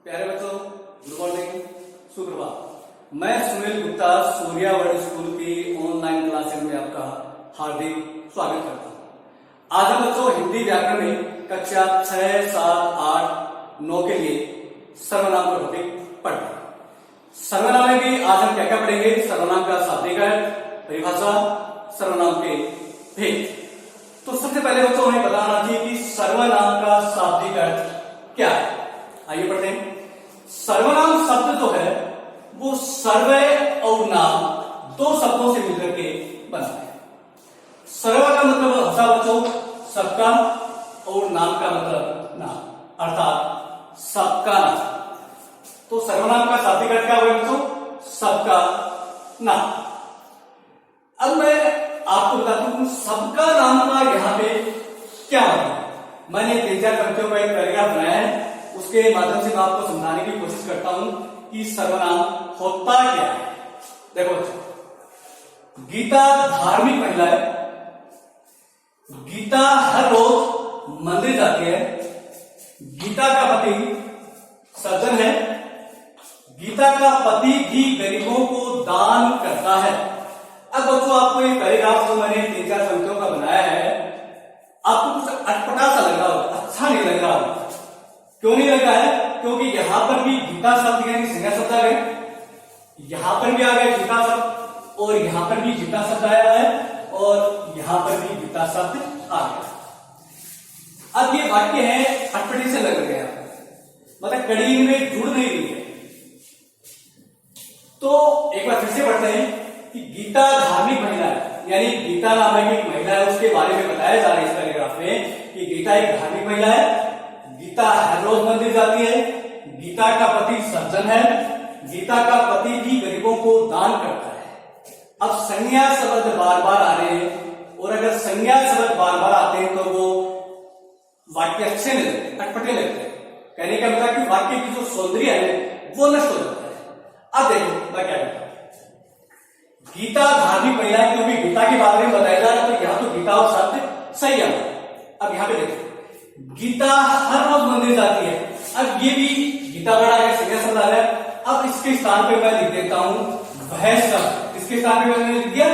प्यारे बच्चों, good morning, सुप्रभात। मैं सुनील गुप्ता सूर्या वर्ल्ड स्कूल की ऑनलाइन क्लासेस में आपका हार्दिक स्वागत करता हूँ। आज हम बच्चों हिंदी व्याकरण में कक्षा 6, 7, 8, 9 के लिए सर्वनाम का टॉपिक पढ़ते हैं। सर्वनाम में भी आज हम क्या क्या पढ़ेंगे? सर्वनाम का शाब्दिक अर्थ, परिभाषा, सर्वनाम के भेद। तो सबसे पहले बच्चों हमें बताना चाहिए कि सर्वनाम का शाब्दिक अर्थ क्या है। आइए पढ़ते हैं। सर्वनाम शब्द जो है वो सर्वय और नाम दो शब्दों से मिलकर के बना है। सर्व का मतलब भाषा बच्चों सबका और नाम का मतलब नाम, अर्थात सबका नाम। तो सर्वनाम का शाब्दिक अर्थ क्या हुआ बच्चों? सबका नाम। अब मैं आपको बता दूं सबका नाम का यहाँ पे क्या मतलब। मैंने 3-4 पंक्तियों का एक पैराग्राफ बनाया है, उसके माध्यम से मैं आपको समझाने की कोशिश करता हूं कि सर्वनाम होता क्या है। देखो बच्चों, गीता धार्मिक महिला है। गीता हर रोज मंदिर जाती है। गीता का पति सज्जन है। गीता का पति भी गरीबों को दान करता है। अब बच्चों आपको ये पैराग्राफ जो मैंने 3-4 पंक्तियों का बनाया है, आपको कुछ अटपटा सा लग रहा होगा, अच्छा नहीं लग रहा होगा। क्यों नहीं लगा है? क्योंकि यहां पर भी गीता शब्द यानी संज्ञा शब्द आ गए, यहां पर भी आ गए गीता शब्द, और यहां पर भी गीता शब्द आया है, और यहां पर भी गीता शब्द आ गया। अब ये वाक्य है अटपटे से लग रहे हैं, मतलब कड़ी में जुड़ नहीं रही है। तो एक बार फिर से पढ़ते हैं कि गीता धार्मिक महिला है, यानी गीता नामक एक महिला है, उसके बारे में बताया जा रहा है इस पैराग्राफ में कि गीता एक धार्मिक महिला है। गीता हर रोज मंदिर जाती है। गीता का पति सज्जन है। गीता का पति भी गरीबों को दान करता है। अब संज्ञा शब्द बार बार आ रहे हैं, और अगर संज्ञा शब्द बार बार आते हैं तो वो वाक्य अच्छे नहीं लगते, अटपटे लगते हैं। कहने का मतलब कि वाक्य की जो सौंदर्य है वो नष्ट हो जाता है। अब देखो मैं क्या कहता हूं, गीता धार्मिक महिला है क्योंकि गीता के बारे में बताया जा रहा है, तो यहां तो गीता और शब्द सही है। अब यहां पे देखो, गीता हर रोज मंदिर जाती है। अब ये भी गीता बड़ा है, संज्ञा शब्द आ रहा है। अब इसके स्थान पे मैं लिख देता हूं वह शब्द। इसके स्थान पे मैंने लिख दिया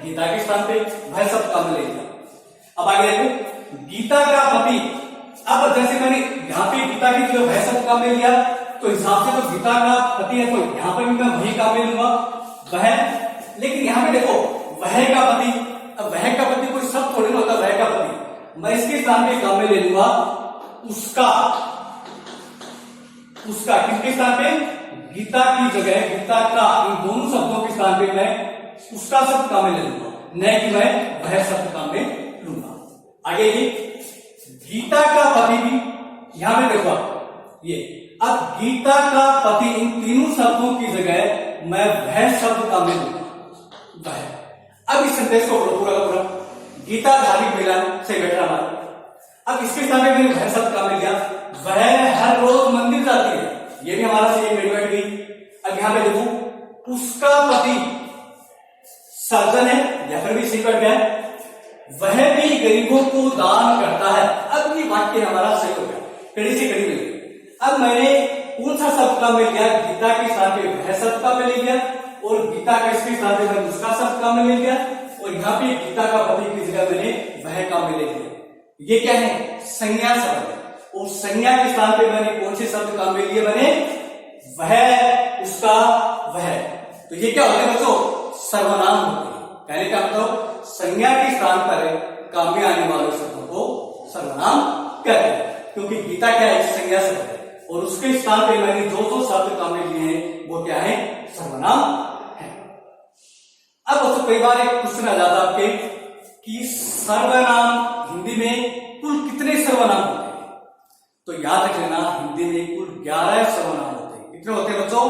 गीता के स्थान पे वह शब्द का मैंने लिख दिया। अब आगे देखो, गीता का पति। अब जैसे मैंने यहाँ पे गीता की जो वह शब्द काम में लिया, तो हिसाब से तो गीता का पति है, तो यहाँ पर भी मैं वही काम में लूंगा वह। लेकिन यहाँ पे देखो वह का पति, अब वह का पति कोई शब्द थोड़ी ना होता, वह का पति। मैं इसके स्थान पे काम में ले लूंगा उसका। उसका किसके स्थान पे? गीता की जगह गीता का, इन दोनों शब्दों के स्थान पे मैं उसका शब्द काम में ले लूंगा, न कि मैं वह शब्द काम में लूंगा। आगे ये गीता का पति भी, यहां पे देखो ये। अब गीता का पति, इन तीनों शब्दों की जगह मैं वह शब्द काम में लूंगा, वह। अब इस सेंटेंस को पूरा का पूरा गीता धार्मिक महिला से बैठा हमारा। अब इसके सामने मैंने वह शब्द काम में लिया, वह हर रोज मंदिर जाती है, ये भी हमारा से बैठ गई। अब यहां पे देखो उसका पति सज्जन है, या फिर भी सही बैठ गया, वह भी गरीबों को दान करता है। अब ये वाक्य हमारा सही हो गया, कड़ी से कड़ी मिल गई। अब मैंने कौन सा शब्द काम में लिया? गीता के साथ वह शब्द काम में ले लिया, और गीता का इसके साथ मैं उसका शब्द काम में ले लिया, और यहाँ पे गीता का पति की जगह मैंने वह काम में ले लिया। ये क्या है? संज्ञा शब्द है, और संज्ञा के स्थान पे मैंने कौन से शब्द काम में लिए? मैंने वह, उसका, वह। तो ये क्या होते हैं बच्चों? सर्वनाम होते हैं। कहने का मतलब संज्ञा के स्थान पर काम में आने वाले शब्दों को सर्वनाम कहते हैं, क्योंकि गीता क्या है? संज्ञा शब्द है, और उसके स्थान पे मैंने जो शब्द काम में लिए हैं वो क्या है? सर्वनाम है। अब दोस्तों कई बार एक क्वेश्चन आ जाता है आपके कि सर्वनाम हिंदी में कुल कितने सर्वनाम होते हैं? तो याद रख लेना, हिंदी में कुल 11 सर्वनाम होते हैं। कितने होते हैं बच्चों?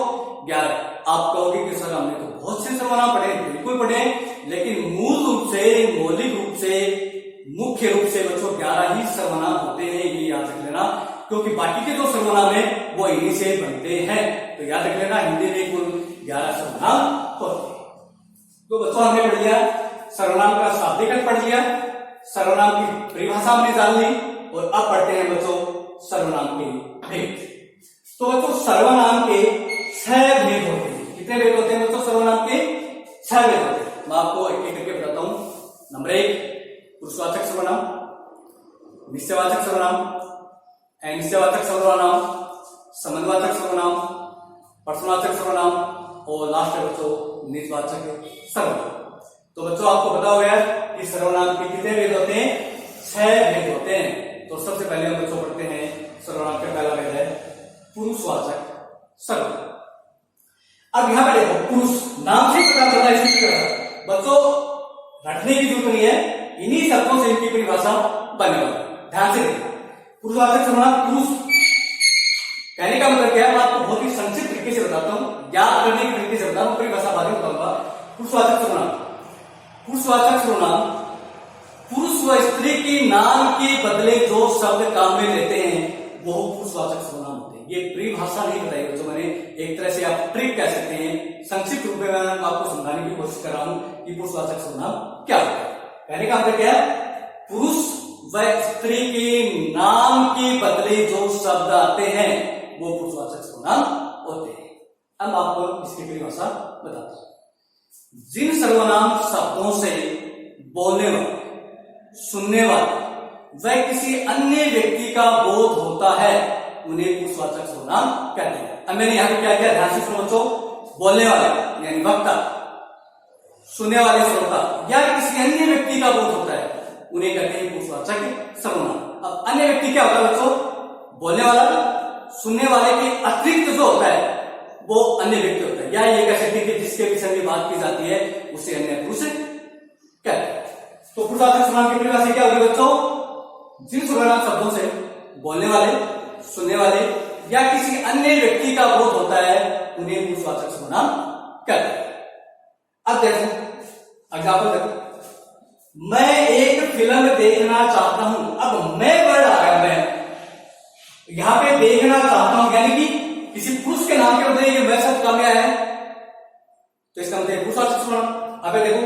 11। आप कहोगे कि सर हमने तो बहुत से सर्वनाम पढ़े, बिल्कुल पढ़े, लेकिन मूल रूप से, मौलिक रूप से, मुख्य रूप से बच्चों 11 ही सर्वनाम होते हैं, ये याद रख लेना, क्योंकि बाकी के जो सर्वनाम है वो इन्हीं से बनते हैं। तो याद रख लेना, हिंदी में कुल 11 सर्वनाम होते हैं। तो बच्चों हमने पढ़ लिया सर्वनाम का शाब्दिक अर्थ, पढ़ लिया सर्वनाम की परिभाषा हमने जान ली, और अब पढ़ते हैं बच्चों सर्वनाम के भेद। तो बच्चों सर्वनाम के 6 भेद होते हैं। कितने भेद होते हैं बच्चों? सर्वनाम के 6 भेद होते हैं। मैं आपको एक एक करके बताता हूं। नंबर 1 पुरुषवाचक सर्वनाम, निश्चयवाचक सर्वनाम, अनिश्चयवाचक सर्वनाम, संबंधवाचक सर्वनाम, प्रश्नवाचक सर्वनाम और लास्ट है बच्चों निजवाचक सर्वनाम। तो बच्चों आपको पता होगा कि सर्वनाम के कितने भेद होते हैं? 6 भेद होते हैं। तो सबसे पहले हम बच्चों पढ़ते हैं सर्वनाम का पहला भेद है पुरुषवाचक सर्वनाम। अब यहां पर देखो, पुरुष नाम से पता चलता है इसकी तरह बच्चों रटने की जरूरत नहीं है, इन्हीं शब्दों से इनकी परिभाषा बनने वाली। ध्यान से देखो, पुरुषवाचक सर्वनाम पुरुष कहने का मतलब क्या है, मैं आपको बहुत ही संक्षिप्त तरीके से बताता हूं, याद करने के तरीके से बताता हूं, परिभाषा बाद में बताऊंगा। पुरुषवाचक सर्वनाम, पुरुषवाचक सर्वनाम पुरुष व स्त्री के नाम के बदले जो शब्द काम में लेते हैं वो पुरुषवाचक सर्वनाम होते हैं। ये परिभाषा नहीं बताई बच्चों, मैंने एक तरह से आप ट्रिक कह सकते हैं, संक्षिप्त रूप में मैं आपको समझाने की कोशिश कर रहा हूं कि पुरुषवाचक सर्वनाम क्या होता है। कहने का मतलब क्या है, पुरुष व स्त्री के नाम के बदले जो शब्द आते हैं वो पुरुषवाचक सर्वनाम होते हैं। अब आपको इसकी परिभाषा बताता हूं। जिन सर्वनाम शब्दों से बोलने वाले, सुनने वाले व किसी अन्य व्यक्ति का बोध होता है उन्हें पुरुषवाचक सर्वनाम कहते हैं। अब मैंने यहां पे क्या किया, ध्यान से सुनो बच्चों। बोलने वाले यानी वक्ता, सुनने वाले श्रोता या किसी अन्य व्यक्ति का बोध होता है उन्हें कहते हैं पुरुषवाचक सर्वनाम। अब अन्य व्यक्ति क्या होता है बच्चों? बोलने वाला, सुनने वाले के अतिरिक्त जो होता है वो अन्य व्यक्ति होता है, या ये कह सकते हैं कि जिसके विषय में बात की जाती है उसे अन्य पुरुष कहते हैं। तो पुरुषवाचक सर्वनाम की परिभाषा क्या होगी बच्चों? जिन सर्वनाम शब्दों से बोलने वाले, सुनने वाले या किसी अन्य व्यक्ति का बोध होता है उन्हें पुरुषवाचक सर्वनाम कहते हैं। अब देखो एग्जाम्पल देखो, मैं एक फिल्म देखना चाहता हूं। अब मैं वर्ड आ गया, मैं यहां पे देखना चाहता हूं यानी कि किसी पुरुष के नाम के बदले ये मैं शब्द काम में आया है, तो इसका मतलब पुरुषवाचक सर्वनाम। अब देखो,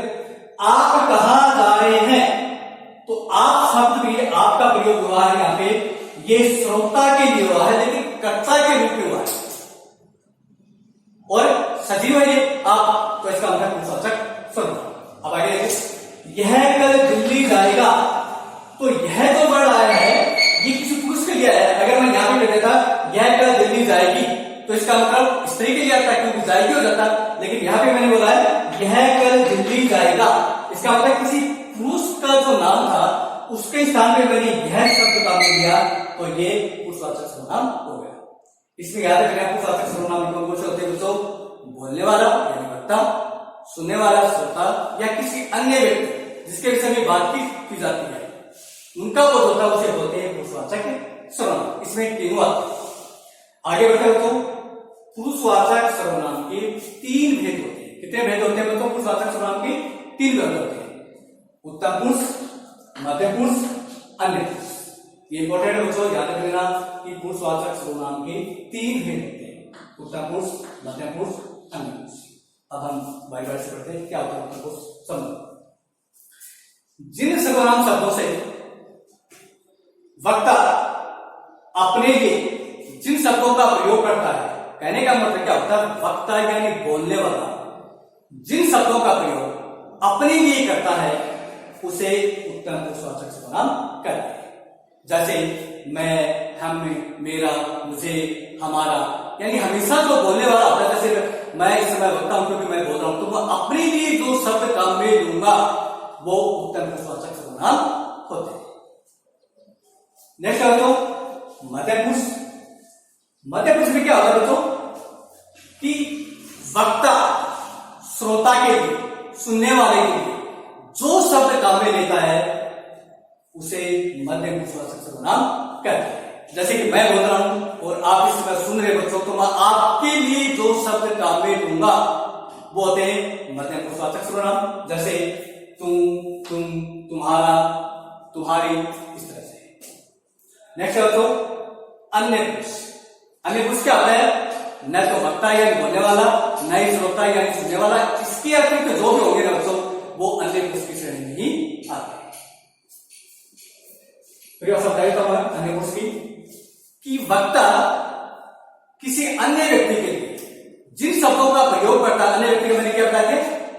आप कहां जा रहे हैं, तो आप शब्द भी आपका प्रयोग हुआ है यहां पे, ये श्रोता के लिए हुआ है लेकिन कर्ता के रूप में हुआ है और सजीव है ये आप, तो इसका मतलब पुरुषवाचक सर्वनाम। अब आगे देखो, यह कल दिल्ली जाएगा, तो यह जो वर्ड आया है ये किसी पुरुष के लिए आया है। अगर मैं यहां पे लिख देता यह कल दिल्ली जाएगी तो इसका मतलब स्त्री के लिए आता है क्योंकि जाएगी हो जाता, लेकिन यहां पे मैंने बोला है यह कल दिल्ली जाएगा, इसका मतलब किसी पुरुष का जो नाम था उसके स्थान पे मैंने यह शब्द काम में लिया, तो ये पुरुषवाचक सर्वनाम हो गया। इसमें याद रखना पुरुषवाचक सर्वनाम कौन से होते हैं बच्चों? बोलने वाला यानी वक्ता, सुनने वाला श्रोता या किसी अन्य व्यक्ति जिसके विषय में बातचीत की जाती है उनका बोध होता है उसे बोलते हैं पुरुषवाचक सर्वनाम। इसमें तीनों आते हैं। आगे बढ़ते बच्चों, पुरुषवाचक सर्वनाम के 3 भेद होते हैं। कितने भेद होते हैं बच्चों? पुरुषवाचक सर्वनाम के 3 भेद होते हैं, उत्तम पुरुष, मध्यम पुरुष, अन्य पुरुष। ये इंपॉर्टेंट है बच्चों, याद रखना कि पुरुषवाचक सर्वनाम के 3 भेद होते हैं, उत्तम पुरुष, मध्यम पुरुष, अन्य पुरुष। अब हम बारी बारी से पढ़ते हैं क्या होता है उत्तम पुरुष संबंध। जिन सर्वनाम शब्दों से वक्ता अपने लिए जिन शब्दों का प्रयोग करता है, कहने का मतलब क्या होता है, वक्ता यानी बोलने वाला जिन शब्दों का प्रयोग अपने लिए करता है उसे उत्तम पुरुषवाचक सर्वनाम कहते हैं। जैसे मैं, हम, मेरा, मुझे, हमारा, यानी हमेशा जो बोलने वाला होता है। जैसे मैं इस समय वक्ता हूं क्योंकि मैं बोल रहा हूं, तो मैं अपने लिए जो शब्द काम में लूंगा वो उत्तम पुरुषवाचक सर्वनाम होते हैं। नेक्स्ट है बच्चों मध्यम पुरुष। मध्यम पुरुष में क्या होता है बच्चों कि वक्ता श्रोता के लिए, सुनने वाले के लिए जो शब्द काम में लेता है उसे मध्यम पुरुषवाचक सर्वनाम कहते हैं। जैसे कि मैं बोल रहा हूं और आप इस समय सुन रहे बच्चों, तो मैं आपके लिए जो शब्द काम में लूंगा वो होते हैं मध्यम पुरुषवाचक सर्वनाम। जैसे तुम, तुम, तुम्हारा, तुम्हारी, इस तरह से। नेक्स्ट है बच्चों अन्य पुरुष। अन्य पुरुष क्या होता है? न तो वक्ता यानी बोलने वाला, न ही श्रोता यानी सुनने वाला, इसके अतिरिक्त जो भी होंगे ना बच्चों वो अन्य पुरुष की श्रेणी में ही आते हैं। अन्य पुरुष की कि वक्ता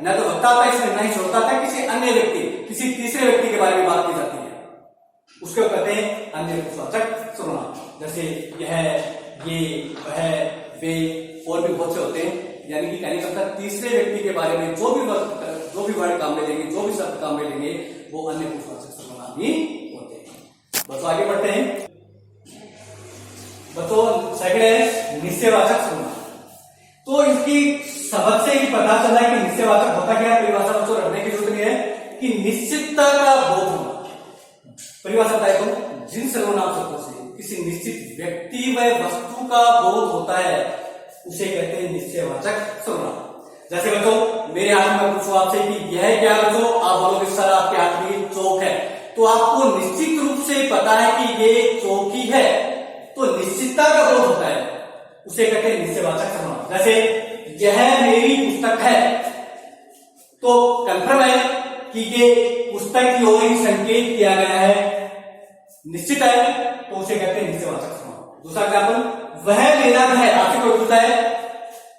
न तो वक्ता आता है इसमें, न ही श्रोता आता है, किसी अन्य व्यक्ति, किसी तीसरे व्यक्ति के बारे में बात की जाती है, उसको कहते हैं अन्य पुरुषवाचक सर्वनाम। जैसे यह, ये, वह, वे और भी बहुत से होते हैं। यानी कि कहने का मतलब तीसरे व्यक्ति के बारे में जो भी वर्ड काम में लेंगे, जो भी शब्द काम में लेंगे, वो अन्य पुरुषवाचक सर्वनाम ही होते हैं। बच्चों आगे बढ़ते हैं। बच्चों सेकंड है निश्चयवाचक सर्वनाम। तो इसकी सबक से ही पता चला है कि निश्चयवाचक होता क्या है। परिभाषा बच्चों रखने की जरूरत नहीं है कि निश्चितता का बोध होना। परिभाषा बताए तो जिन सर्वनाम शब्दों से किसी निश्चित व्यक्ति व वस्तु का बोध होता है उसे कहते हैं निश्चयवाचक सर्वनाम। जैसे बच्चों मेरे हाथ में पूछो आपसे कि यह क्या बच्चों, आप बोलोगे सर आपके हाथ में चौक है, तो आपको निश्चित रूप से पता है कि ये चौक ही है, तो निश्चितता का बोध होता है, उसे कहते हैं निश्चयवाचक सर्वनाम। जैसे यह मेरी पुस्तक है, तो कंफर्म है कि ये पुस्तक की ओर ही संकेत किया गया है, निश्चित है, तो उसे कहते हैं निश्चयवाचक सर्वनाम। दूसरा एग्जाम्पल, वह मेरा घर है। आपसे कोई पूछता है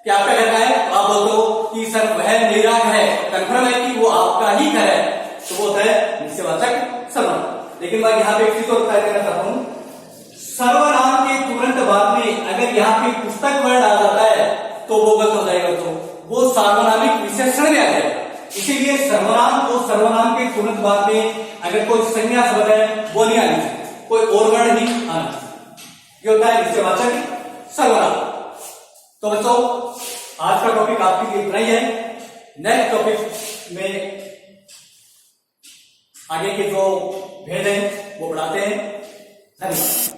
कि आपका घर का है, तो आप बोलते हो कि सर वह मेरा घर है, कंफर्म है कि वो आपका ही घर है, तो वो है निश्चयवाचक सर्वनाम। लेकिन मैं यहाँ पे एक चीज और बताया देना चाहता हूं, सर्वनाम के तुरंत बाद में अगर यहाँ पे पुस्तक वर्ड आ जाता है तो वो गलत हो जाएगा, तो वो सार्वनामिक विशेषण में आ जाएगा। इसीलिए सर्वनाम को सर्वनाम के तुरंत बाद में अगर कोई संज्ञा शब्द है वो नहीं आनी चाहिए, कोई और वर्ड नहीं आना चाहिए। ये होता है निश्चयवाचक सर्वनाम। तो बच्चों आज का टॉपिक आपके लिए इतना ही है। नेक्स्ट टॉपिक में आगे के जो भेद हैं वो बढ़ाते हैं। धन्यवाद।